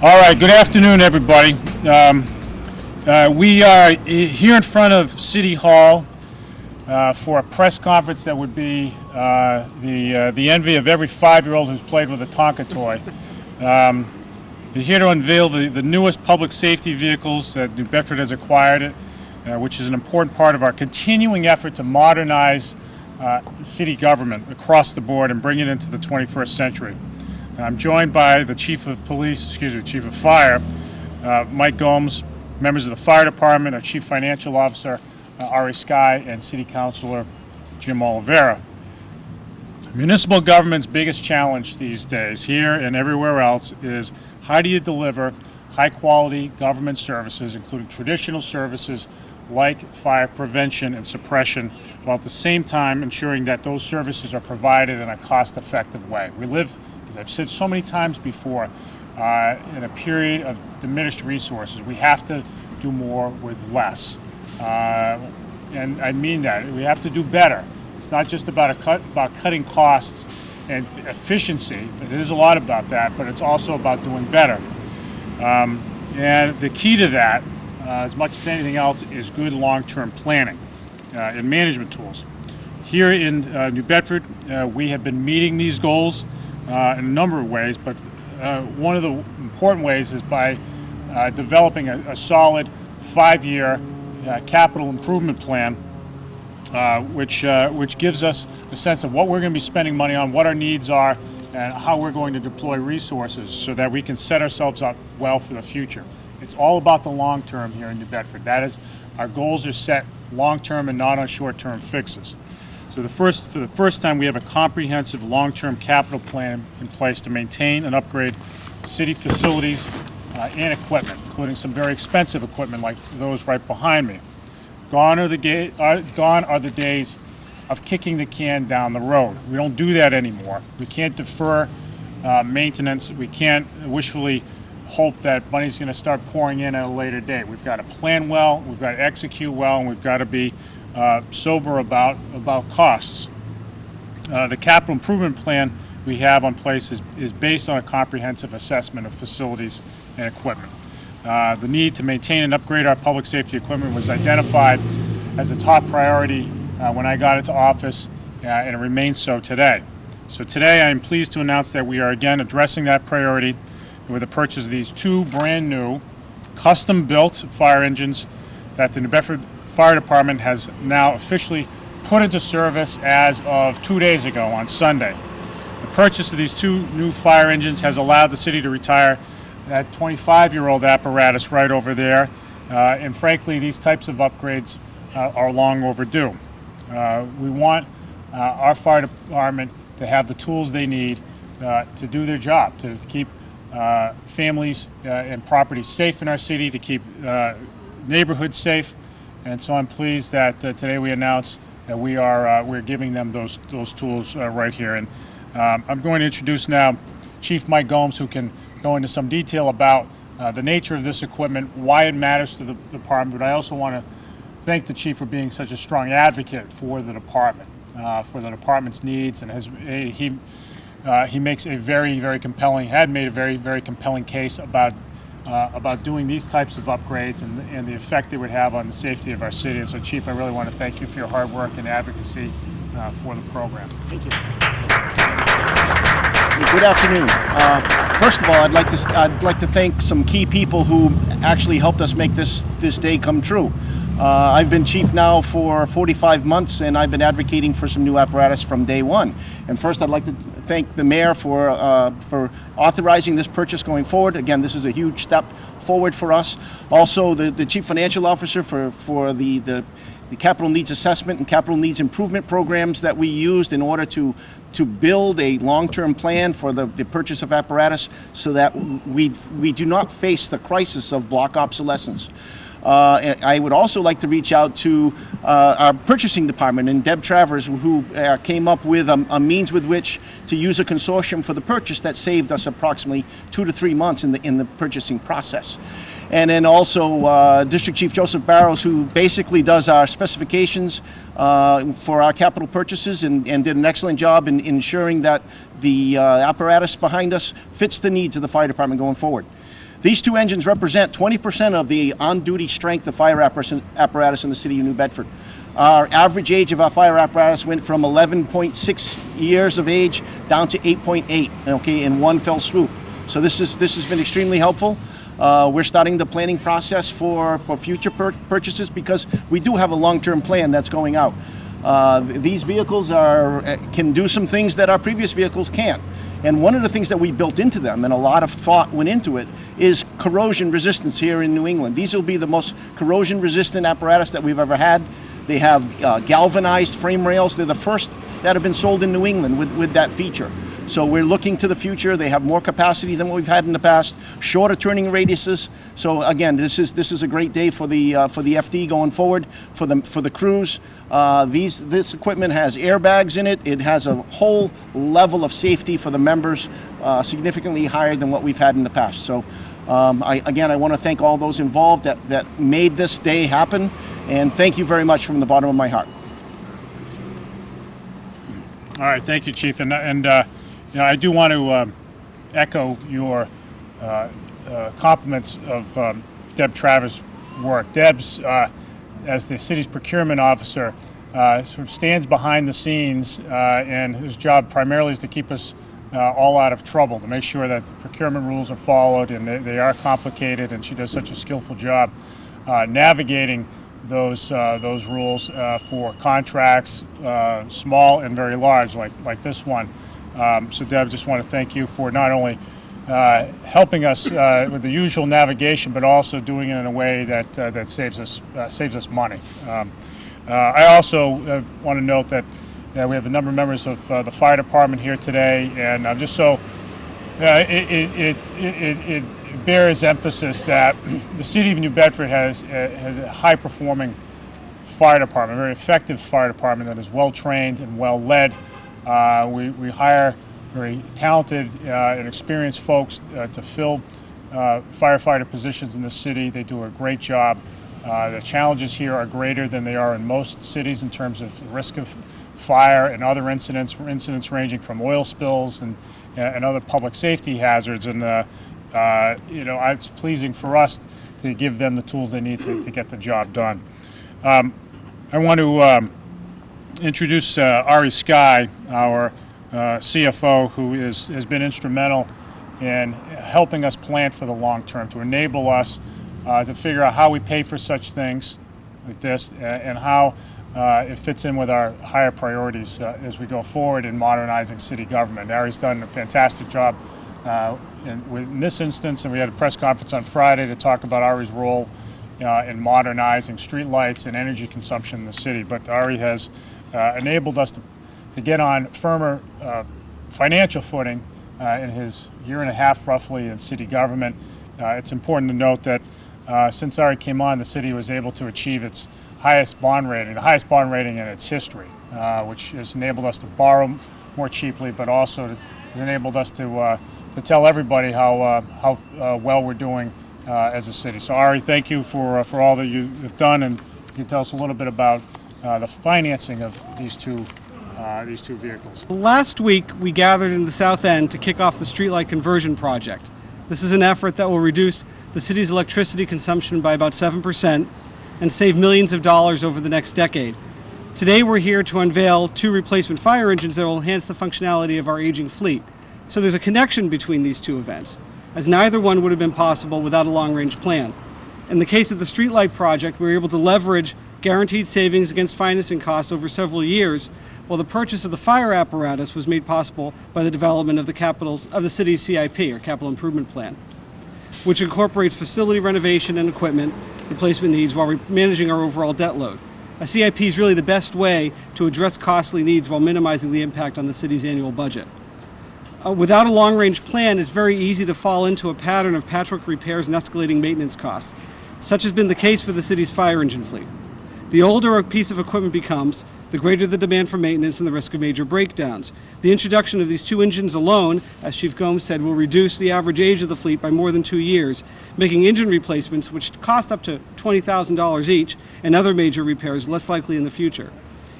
All right, good afternoon, everybody. We are here in front of City Hall for a press conference that would be the envy of every 5-year-old who's played with a Tonka toy. We're here to unveil the newest public safety vehicles that New Bedford has acquired, which is an important part of our continuing effort to modernize the city government across the board and bring it into the 21st century. I'm joined by the Chief of Fire, Mike Gomes, members of the Fire Department, our Chief Financial Officer, Ari Skye, and City Councilor Jim Oliveira. Municipal government's biggest challenge these days, here and everywhere else, is how do you deliver high-quality government services, including traditional services like fire prevention and suppression, while at the same time ensuring that those services are provided in a cost-effective way. We live, as I've said so many times before, in a period of diminished resources. We have to do more with less. And I mean that. We have to do better. It's not just about cutting costs and efficiency. It is a lot about that, but it's also about doing better. And the key to that, as much as anything else, is good long-term planning and management tools. Here in New Bedford, we have been meeting these goals in a number of ways, but one of the important ways is by developing a solid 5-year capital improvement plan, which gives us a sense of what we're going to be spending money on, what our needs are, and how we're going to deploy resources so that we can set ourselves up well for the future. It's all about the long term here in New Bedford. That is, our goals are set long term and not on short term fixes. So for the first time, we have a comprehensive long-term capital plan in place to maintain and upgrade city facilities and equipment, including some very expensive equipment like those right behind me. Gone are the days of kicking the can down the road. We don't do that anymore. We can't defer maintenance. We can't wishfully hope that money's going to start pouring in at a later date. We've got to plan well, we've got to execute well, and we've got to be sober about costs. The capital improvement plan we have on place is based on a comprehensive assessment of facilities and equipment. The need to maintain and upgrade our public safety equipment was identified as a top priority when I got into office, and it remains so today. So today I am pleased to announce that we are again addressing that priority with the purchase of these 2 brand new custom-built fire engines that the New Bedford Fire Department has now officially put into service as of 2 days ago on Sunday. The purchase of these 2 new fire engines has allowed the city to retire that 25-year-old apparatus right over there, and frankly, these types of upgrades are long overdue. We want our fire department to have the tools they need to do their job, to keep families and property safe in our city, to keep neighborhoods safe. And so I'm pleased that today we announce that we're giving them those tools right here. And I'm going to introduce now Chief Mike Gomes, who can go into some detail about the nature of this equipment, why it matters to the department. But I also want to thank the chief for being such a strong advocate for the department's needs, and he makes a very, very compelling, had made a very, very compelling case about doing these types of upgrades and the effect they would have on the safety of our city. And so, Chief, I really want to thank you for your hard work and advocacy for the program. Thank you. Good afternoon. First of all, I'd like to thank some key people who actually helped us make this day come true. I've been chief now for 45 months, and I've been advocating for some new apparatus from day one. And first, I'd like to thank the mayor for authorizing this purchase going forward. Again, this is a huge step forward for us. Also, the chief financial officer for the capital needs assessment and capital needs improvement programs that we used in order to build a long-term plan for the purchase of apparatus so that we do not face the crisis of block obsolescence. I would also like to reach out to our purchasing department and Deb Travers, who came up with a means with which to use a consortium for the purchase that saved us approximately 2 to 3 months in the purchasing process. And then also District Chief Joseph Barrows, who basically does our specifications for our capital purchases and did an excellent job in ensuring that the apparatus behind us fits the needs of the fire department going forward. These two engines represent 20% of the on-duty strength of fire apparatus in the city of New Bedford. Our average age of our fire apparatus went from 11.6 years of age down to 8.8, okay, in one fell swoop. So this has been extremely helpful. We're starting the planning process for future purchases because we do have a long-term plan that's going out. These vehicles can do some things that our previous vehicles can't. And one of the things that we built into them, and a lot of thought went into it, is corrosion resistance here in New England. These will be the most corrosion resistant apparatus that we've ever had. They have galvanized frame rails. They're the first that have been sold in New England with that feature. So we're looking to the future. They have more capacity than what we've had in the past, shorter turning radiuses. So again, this is a great day for the FD going forward, for the crews. This equipment has airbags in it. It has a whole level of safety for the members, significantly higher than what we've had in the past. So I want to thank all those involved that made this day happen, and thank you very much from the bottom of my heart. All right, thank you, Chief. And I do want to echo your compliments of Deb Travis' work. Deb's, as the city's procurement officer, sort of stands behind the scenes, and whose job primarily is to keep us all out of trouble, to make sure that the procurement rules are followed, and they are complicated, and she does such a skillful job navigating those rules for contracts, small and very large, like this one. So Deb, just want to thank you for not only helping us with the usual navigation, but also doing it in a way that saves us money. I also want to note that we have a number of members of the fire department here today, and I'm just so it bears emphasis that the city of New Bedford has a high-performing fire department, a very effective fire department that is well-trained and well-led. We hire very talented and experienced folks to fill firefighter positions in the city. They do a great job. The challenges here are greater than they are in most cities in terms of risk of fire and other incidents ranging from oil spills and other public safety hazards. And it's pleasing for us to give them the tools they need to get the job done. I want to introduce Ari Skye, our CFO, who has been instrumental in helping us plan for the long term, to enable us to figure out how we pay for such things like this and how it fits in with our higher priorities as we go forward in modernizing city government. Ari's done a fantastic job in this instance, and we had a press conference on Friday to talk about Ari's role in modernizing streetlights and energy consumption in the city. But Ari has enabled us to get on firmer financial footing in his year and a half roughly in city government. It's important to note that since Ari came on, the city was able to achieve its highest bond rating, the highest bond rating in its history, which has enabled us to borrow more cheaply, but also has enabled us to tell everybody how well we're doing as a city. So Ari, thank you for all that you've done, and you can tell us a little bit about the financing of these two vehicles. Last week, we gathered in the South End to kick off the streetlight conversion project. This is an effort that will reduce the city's electricity consumption by about 7% and save millions of dollars over the next decade. Today, we're here to unveil 2 replacement fire engines that will enhance the functionality of our aging fleet. So there's a connection between these two events, as neither one would have been possible without a long-range plan. In the case of the streetlight project, we were able to leverage guaranteed savings against financing costs over several years, while the purchase of the fire apparatus was made possible by the development of the city's CIP, or Capital Improvement Plan, which incorporates facility renovation and equipment replacement needs while managing our overall debt load. A CIP is really the best way to address costly needs while minimizing the impact on the city's annual budget. Without a long-range plan, it's very easy to fall into a pattern of patchwork repairs and escalating maintenance costs. Such has been the case for the city's fire engine fleet. The older a piece of equipment becomes, the greater the demand for maintenance and the risk of major breakdowns. The introduction of these 2 engines alone, as Chief Gomes said, will reduce the average age of the fleet by more than 2 years, making engine replacements, which cost up to $20,000 each, and other major repairs less likely in the future.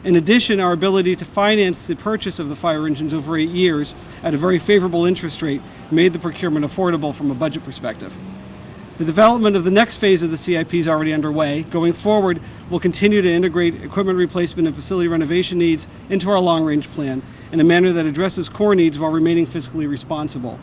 In addition, our ability to finance the purchase of the fire engines over 8 years at a very favorable interest rate made the procurement affordable from a budget perspective. The development of the next phase of the CIP is already underway. Going forward, we'll continue to integrate equipment replacement and facility renovation needs into our long-range plan in a manner that addresses core needs while remaining fiscally responsible.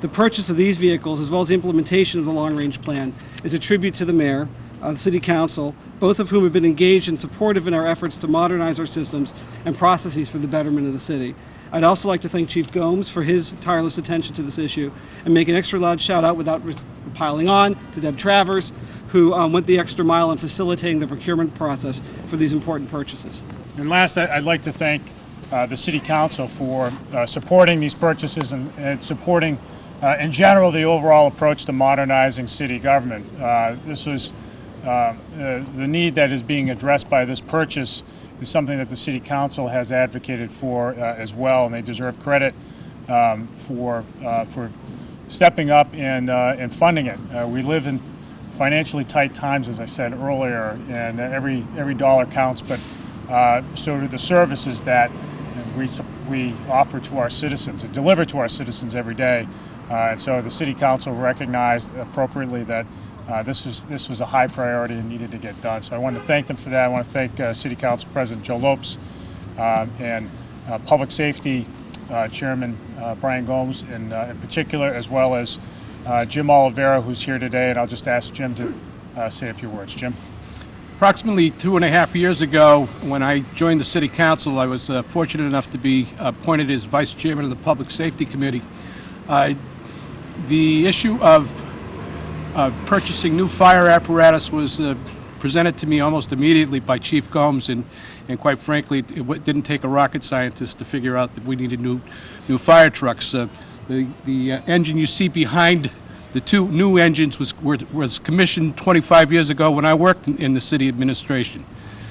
The purchase of these vehicles, as well as the implementation of the long-range plan, is a tribute to the Mayor, the City Council, both of whom have been engaged and supportive in our efforts to modernize our systems and processes for the betterment of the city. I'd also like to thank Chief Gomes for his tireless attention to this issue and make an extra loud shout out without piling on to Deb Travers, who went the extra mile in facilitating the procurement process for these important purchases. And last, I'd like to thank the City Council for supporting these purchases and supporting, in general, the overall approach to modernizing city government. This was the need that is being addressed by this purchase is something that the City Council has advocated for as well, and they deserve credit for stepping up and funding it. We live in financially tight times, as I said earlier, and every dollar counts, but so do the services that we offer to our citizens and deliver to our citizens every day. And so the City Council recognized appropriately that this was a high priority and needed to get done. So I want to thank them for that. I want to thank City Council President Joe Lopes and Public Safety Chairman Brian Gomes in particular, as well as Jim Oliveira, who's here today. And I'll just ask Jim to say a few words. Jim. Approximately 2.5 years ago, when I joined the City Council, I was fortunate enough to be appointed as Vice Chairman of the Public Safety Committee. The issue of purchasing new fire apparatus was presented to me almost immediately by Chief Gomes, and quite frankly, it didn't take a rocket scientist to figure out that we needed new fire trucks. The engine you see behind the two new engines was commissioned 25 years ago when I worked in the city administration.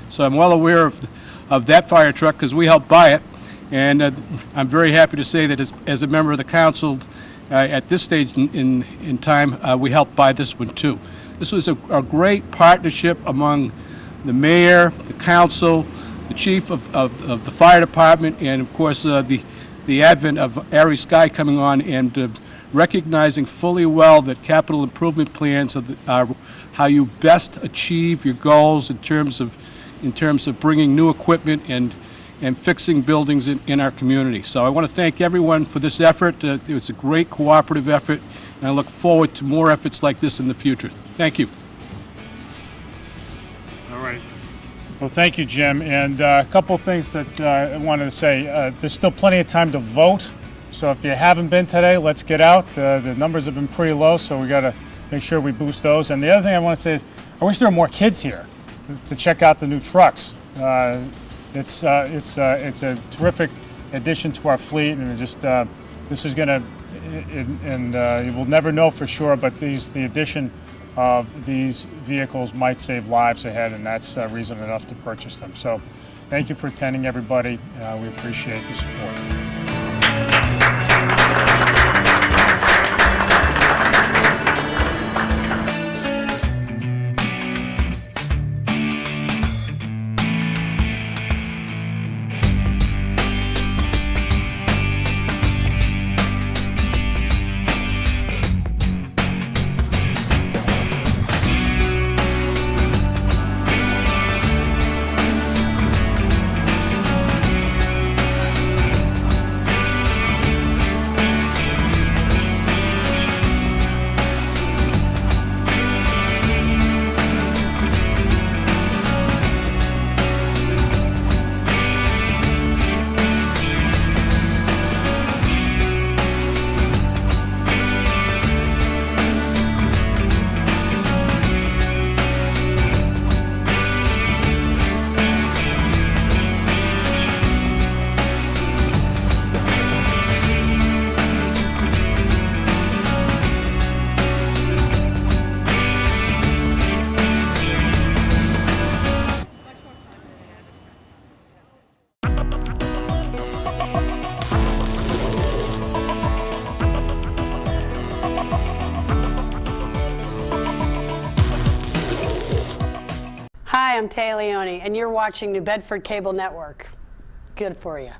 So I'm well aware of that fire truck because we helped buy it, and I'm very happy to say that as a member of the council, at this stage in time, we helped buy this one too. This was a great partnership among the mayor, the council, the chief of the fire department, and of course the advent of Ari Sky coming on and recognizing fully well that capital improvement plans are how you best achieve your goals in terms of bringing new equipment and fixing buildings in our community. So I want to thank everyone for this effort. It was a great cooperative effort, and I look forward to more efforts like this in the future. Thank you. All right. Well, thank you, Jim. And a couple of things that I wanted to say. There's still plenty of time to vote. So if you haven't been today, let's get out. The numbers have been pretty low, so we got to make sure we boost those. And the other thing I want to say is I wish there were more kids here to check out the new trucks. It's a terrific addition to our fleet, and this is going to, and you will never know for sure, but the addition of these vehicles might save lives ahead, and that's reason enough to purchase them. So thank you for attending, everybody. We appreciate the support. Hi, I'm Taya Leone, and you're watching New Bedford Cable Network. Good for you.